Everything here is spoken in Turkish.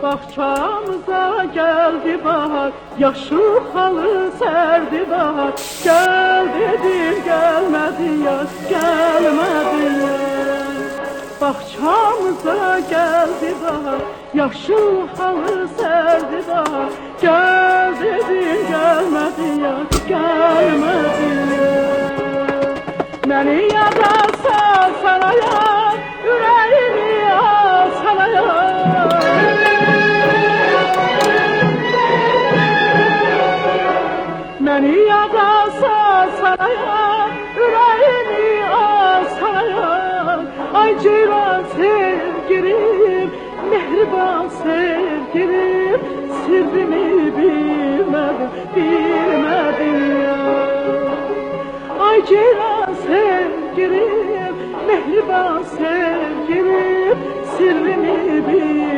Bahçamıza geldi bahar, yaşıl halı serdi bahar. Gel dedim gelmedi yaz, gelmedi yaz. Bahçamıza geldi bahar, yaşıl halı serdi bahar. Gel dedim gelmedi yaz, gelmedi yaz. Beni yada sal sana yar, yüreğimi al sana yar. Beni yada sal sana yar, yüreğimi al sana yar. Ay ceylan sevgilim, mehriban sevgilim, sırrımı bilmedim, bilmedim ya. Ay ceylan sevgilim, mehriban sevgilim, sırrımı bilmedim.